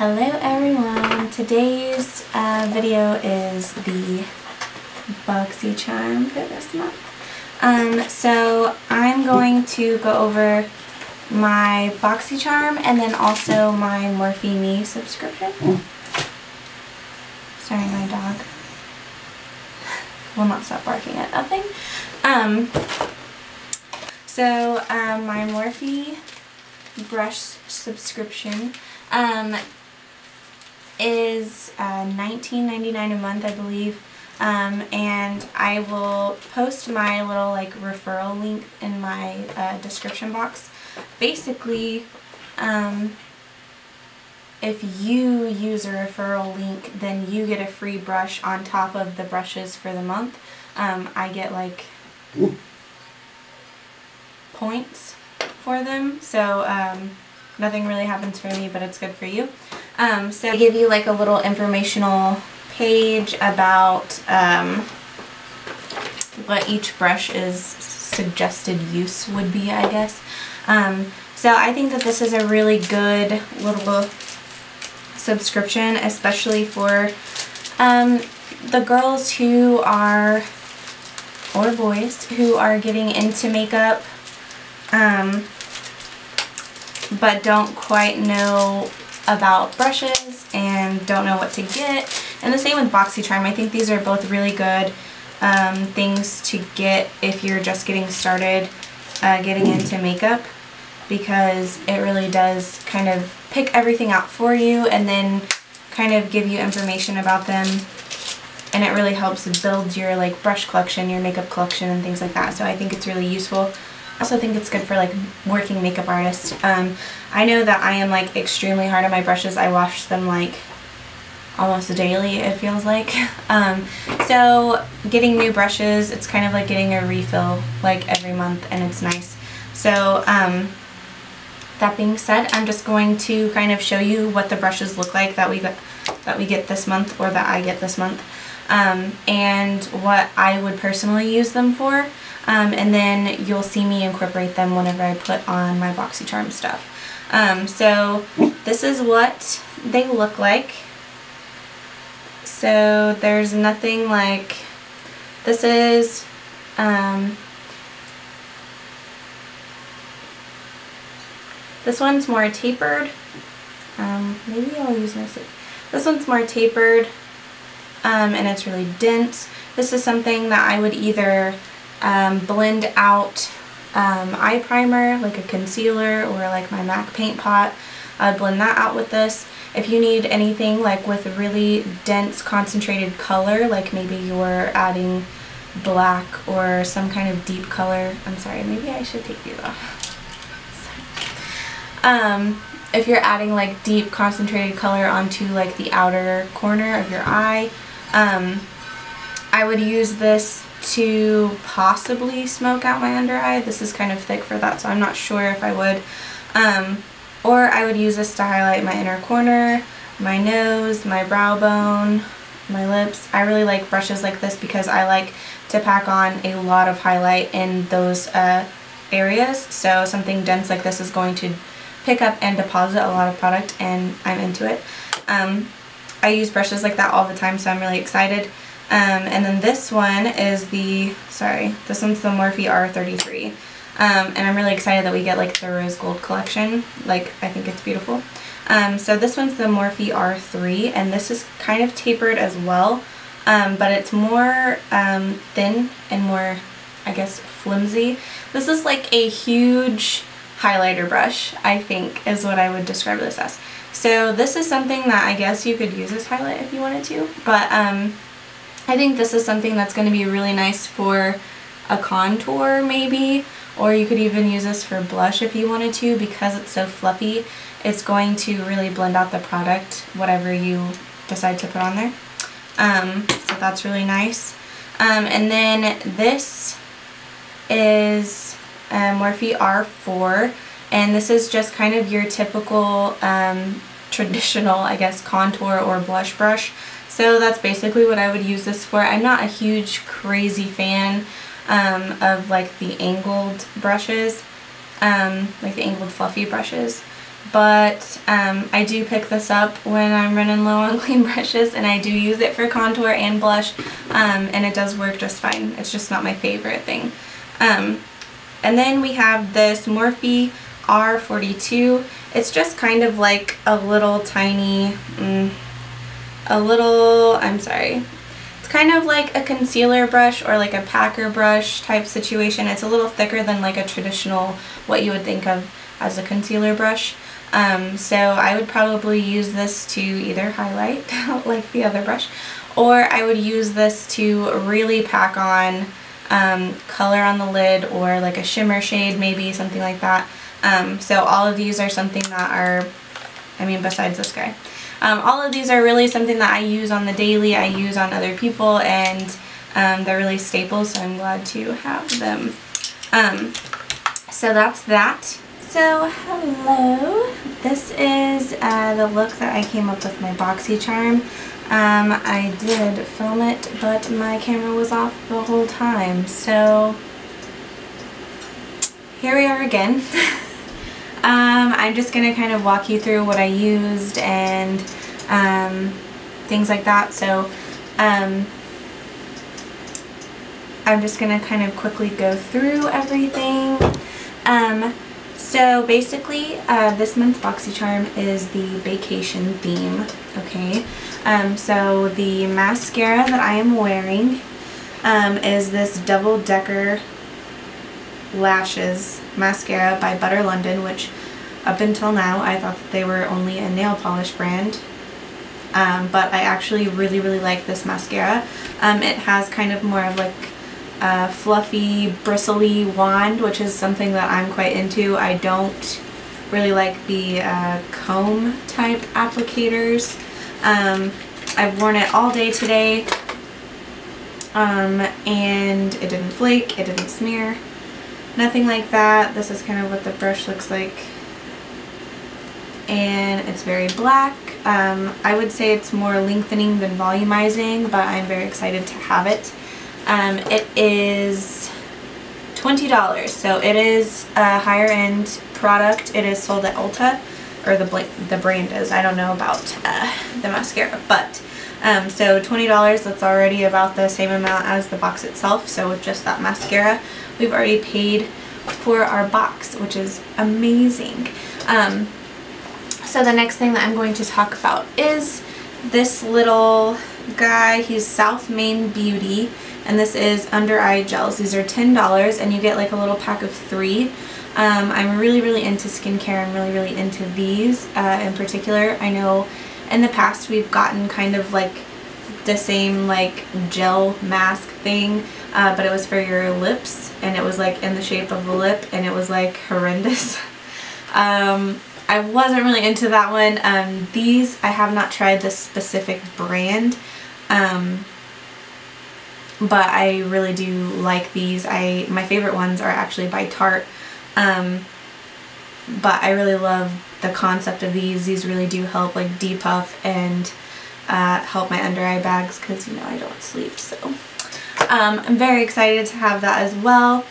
Hello everyone! Today's video is the Boxycharm for this month. So I'm going to go over my Boxycharm and then also my MorpheMe subscription. Sorry, my dog will not stop barking at nothing. My Morphe brush subscription is $19.99 a month, I believe, and I will post my little referral link in my description box. Basically, if you use a referral link, then you get a free brush on top of the brushes for the month. I get points for them, so nothing really happens for me, but it's good for you. So I give you a little informational page about what each brush's suggested use would be, I guess. So I think that this is a really good little subscription, especially for the girls who are, or boys, who are getting into makeup but don't quite know about brushes and don't know what to get. And the same with Boxycharm. I think these are both really good things to get if you're just getting started getting into makeup, because it really does kind of pick everything out for you and then kind of give you information about them, and it really helps build your brush collection, your makeup collection, and things like that. So I think it's really useful. I also think it's good for working makeup artists. I know that I am extremely hard on my brushes. I wash them almost daily, it feels like. So getting new brushes, it's kind of like getting a refill every month, and it's nice. So that being said, I'm just going to kind of show you what the brushes look like that we get this month, or that I get this month, and what I would personally use them for. And then you'll see me incorporate them whenever I put on my Boxycharm stuff. So this is what they look like. So there's nothing this is, this one's more tapered. Maybe I'll use this one's more tapered, and it's really dense. This is something that I would either blend out eye primer, like a concealer, or my MAC paint pot. I would blend that out with this. If you need anything with really dense concentrated color, maybe you're adding black or some kind of deep color. I'm sorry, maybe I should take these off. If you're adding deep concentrated color onto the outer corner of your eye, I would use this to possibly smoke out my under eye. This is kind of thick for that, so I'm not sure if I would. Or I would use this to highlight my inner corner, my nose, my brow bone, my lips. I really like brushes like this because I like to pack on a lot of highlight in those areas. So something dense like this is going to pick up and deposit a lot of product, and I'm into it. I use brushes like that all the time, so I'm really excited. And then this one is this one's the Morphe R33. And I'm really excited that we get the rose gold collection. I think it's beautiful. So this one's the Morphe R3, and this is kind of tapered as well, but it's more thin and more, I guess, flimsy. This is a huge highlighter brush, I think, is what I would describe this as. So this is something that I guess you could use as highlight if you wanted to, but I think this is something that's going to be really nice for a contour maybe, or you could even use this for blush if you wanted to, because it's so fluffy. It's going to really blend out the product, whatever you decide to put on there. So that's really nice. And then this is Morphe R4, and this is just kind of your typical traditional, I guess, contour or blush brush. So that's basically what I would use this for. I'm not a huge crazy fan of the angled brushes, like the angled fluffy brushes. but I do pick this up when I'm running low on clean brushes, and I do use it for contour and blush, and it does work just fine. It's just not my favorite thing. And then we have this Morphe R42. It's just kind of like a little tiny, it's kind of like a concealer brush or like a packer brush type situation. It's a little thicker than like a traditional, what you would think of as a concealer brush. So I would probably use this to either highlight like the other brush, or I would use this to really pack on color on the lid, or like a shimmer shade maybe, something like that. So all of these are something that are, besides this guy, all of these are really something that I use on the daily, I use on other people, and they're really staples, so I'm glad to have them. So that's that. So hello, this is the look that I came up with my Boxycharm. I did film it, but my camera was off the whole time, so here we are again. I'm just going to kind of walk you through what I used and things like that. So I'm just going to kind of quickly go through everything. So basically this month's Boxycharm is the vacation theme, okay? So the mascara that I am wearing is this Double Decker Lashes mascara by Butter London, which up until now I thought that they were only a nail polish brand, but I actually really like this mascara. It has kind of more of like a fluffy, bristly wand, which is something that I'm quite into. I don't really like the comb type applicators. I've worn it all day today, and it didn't flake, it didn't smear. Nothing like that. This is kind of what the brush looks like, and it's very black. I would say it's more lengthening than volumizing, but I'm very excited to have it. It is $20, so it is a higher end product. It is sold at Ulta, or the brand is. I don't know about the mascara, but so $20, that's already about the same amount as the box itself. So with just that mascara, we've already paid for our box, which is amazing. So the next thing that I'm going to talk about is this little guy. He's South Main Beauty, and this is under eye gels. These are $10, and you get like a little pack of 3. I'm really into skincare. I'm really into these in particular. I know in the past we've gotten kind of like the same like gel mask thing, but it was for your lips, and it was like in the shape of a lip, and it was like horrendous. I wasn't really into that one. These, I have not tried this specific brand, but I really do like these. My favorite ones are actually by Tarte, but I really love the concept of these. These really do help like depuff and help my under eye bags, because you know I don't sleep, so I'm very excited to have that as well.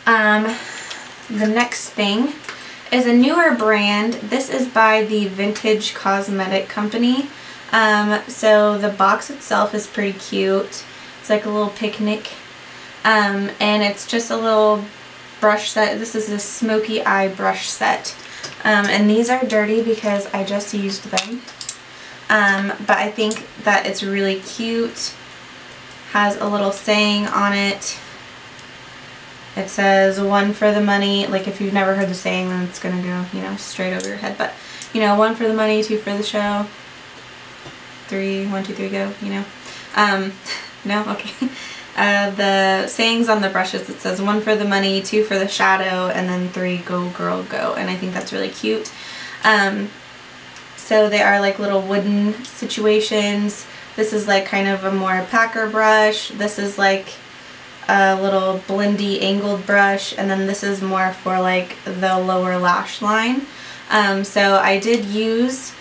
The next thing is a newer brand. This is by the Vintage Cosmetic Company. So the box itself is pretty cute. It's like a little picnic, and it's just a little brush set. This is a smoky eye brush set, and these are dirty because I just used them, but I think that it's really cute. Has a little saying on it. It says 1 for the money. Like if you've never heard the saying, then it's gonna go, you know, straight over your head, but you know, 1 for the money, 2 for the show, 1, 2, 3 go, you know. No? Okay. The sayings on the brushes, it says 1 for the money, 2 for the shadow, and then 3 go girl go, and I think that's really cute. So they are like little wooden situations. This is like kind of a more packer brush. This is like a little blendy angled brush, and then this is more for like the lower lash line. So I did use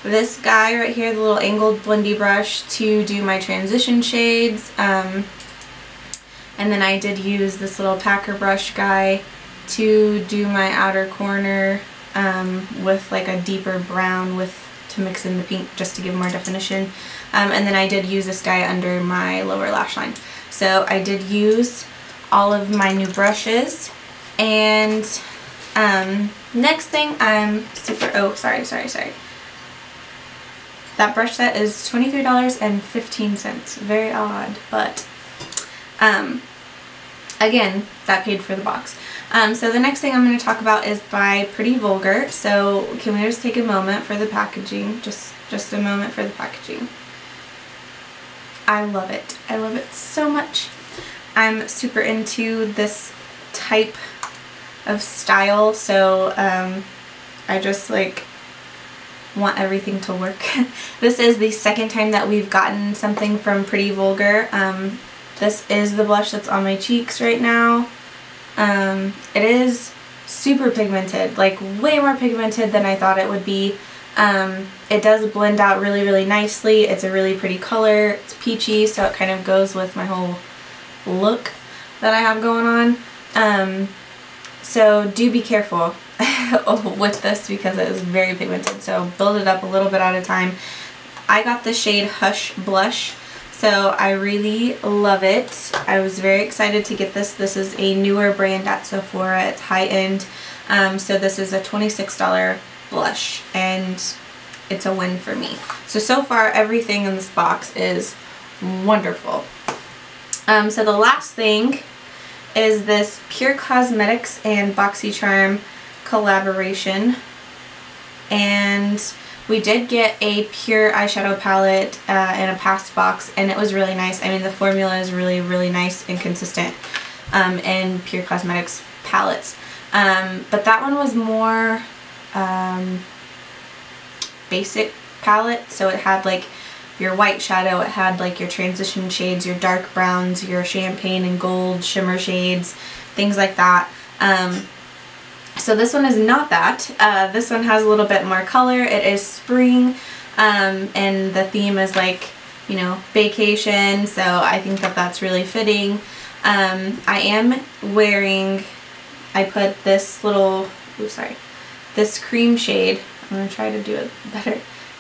this guy right here, the little angled blendy brush, to do my transition shades, and then I did use this little packer brush guy to do my outer corner with like a deeper brown to mix in the pink just to give more definition. And then I did use this guy under my lower lash line. So I did use all of my new brushes. And next thing I'm super, oh, sorry. That brush set is $23.15. Very odd, but again, that paid for the box. So the next thing I'm going to talk about is by Pretty Vulgar. So can we just take a moment for the packaging? Just a moment for the packaging. I love it. I love it so much. I'm super into this type of style, so I just like want everything to work. This is the second time that we've gotten something from Pretty Vulgar. This is the blush that's on my cheeks right now. It is super pigmented, like way more pigmented than I thought it would be. It does blend out really, really nicely. It's a really pretty color. It's peachy, so it kind of goes with my whole look that I have going on. So do be careful with this because it is very pigmented, so build it up a little bit at a time. I got the shade Hush Blush, so I really love it. I was very excited to get this. This is a newer brand at Sephora. It's high-end, so this is a $26 blush, and it's a win for me. So far everything in this box is wonderful. So the last thing is this Pure Cosmetics and Boxycharm collaboration, and we did get a pure eyeshadow palette in a past box, and it was really nice. I mean, the formula is really, really nice and consistent in Pure Cosmetics palettes, but that one was more basic palette, so it had like your white shadow, it had like your transition shades, your dark browns, your champagne and gold shimmer shades, things like that. So this one is not that. This one has a little bit more color. It is spring, and the theme is like, you know, vacation, so I think that that's really fitting. I am wearing, I put this little, this cream shade, I'm going to try to do it better.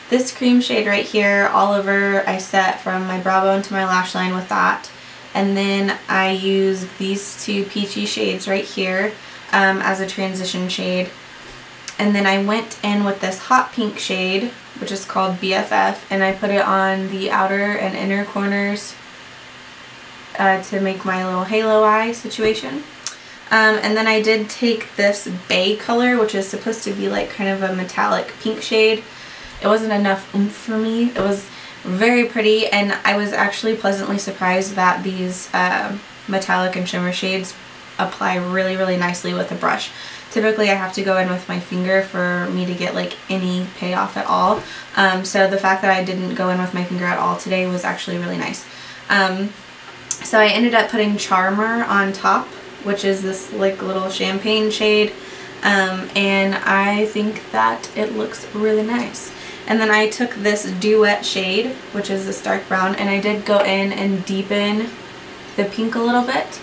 This cream shade right here all over, I set from my brow bone to my lash line with that. And then I used these two peachy shades right here as a transition shade. And then I went in with this hot pink shade, which is called BFF, and I put it on the outer and inner corners to make my little halo eye situation. And then I did take this bay color, which is supposed to be like kind of a metallic pink shade. It wasn't enough oomph for me. It was very pretty, and I was actually pleasantly surprised that these metallic and shimmer shades apply really, really nicely with a brush. Typically I have to go in with my finger for me to get like any payoff at all. So the fact that I didn't go in with my finger at all today was actually really nice. So I ended up putting Charmer on top, which is this like little champagne shade, and I think that it looks really nice. And then I took this Duet shade, which is this dark brown, and I did go in and deepen the pink a little bit.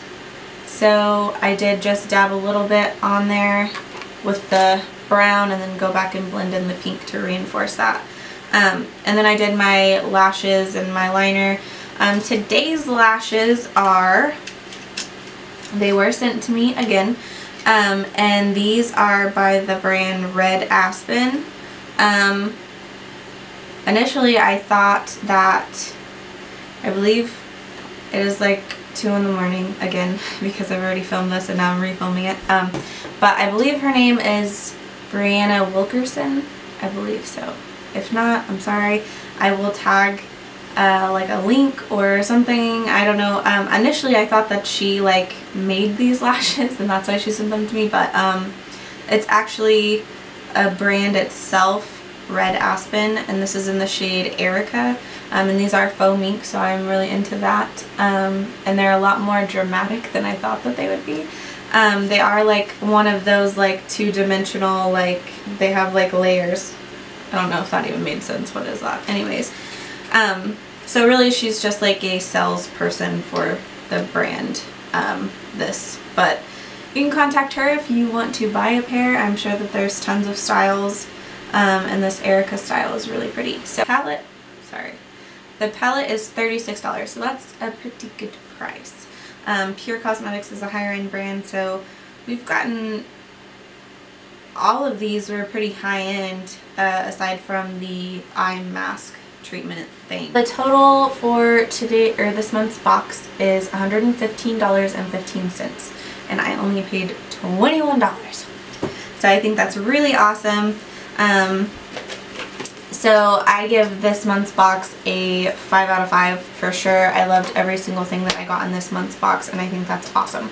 So I did just dab a little bit on there with the brown and then go back and blend in the pink to reinforce that. And then I did my lashes and my liner. Today's lashes are, they were sent to me again, and these are by the brand Red Aspen. Initially I thought that, I believe it is like 2 in the morning again because I've already filmed this and now I'm refilming it, but I believe her name is Brianna Wilkerson, I believe so. If not, I'm sorry. I will tag like a link or something, I don't know. Initially I thought that she like made these lashes and that's why she sent them to me, but it's actually a brand itself, Red Aspen, and this is in the shade Erica, and these are faux mink, so I'm really into that, and they're a lot more dramatic than I thought that they would be. They are like one of those like two-dimensional, like they have like layers. I don't know if that even made sense. What is that? Anyways, so really she's just like a salesperson for the brand, but You can contact her if you want to buy a pair. I'm sure that there's tons of styles, and this Erica style is really pretty. So the palette is $36, so that's a pretty good price. Pure Cosmetics is a higher end brand, so we've gotten all of these were pretty high end, aside from the eye mask treatment thing. The total for today, or this month's box, is $115.15, and I only paid $21. So I think that's really awesome. So I give this month's box a 5 out of 5 for sure. I loved every single thing that I got in this month's box, and I think that's awesome.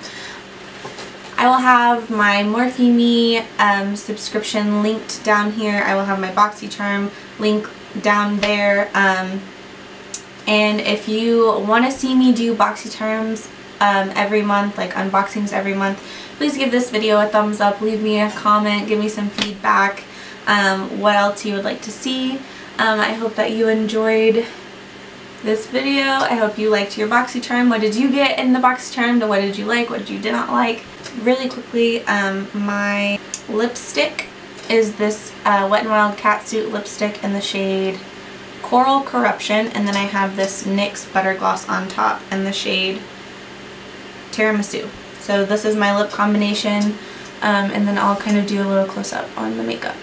I will have my MorpheMe subscription linked down here. I will have my Boxycharm link down there. And if you want to see me do Boxycharms every month, like unboxings every month, please give this video a thumbs up, leave me a comment, give me some feedback, what else you would like to see. I hope that you enjoyed this video. I hope you liked your Boxycharm. What did you get in the Boxycharm? What did you like? What did you not like? Really quickly, my lipstick is this Wet n Wild Catsuit lipstick in the shade Coral Corruption, and then I have this NYX Butter Gloss on top in the shade Tiramisu. So this is my lip combination, and then I'll kind of do a little close-up on the makeup.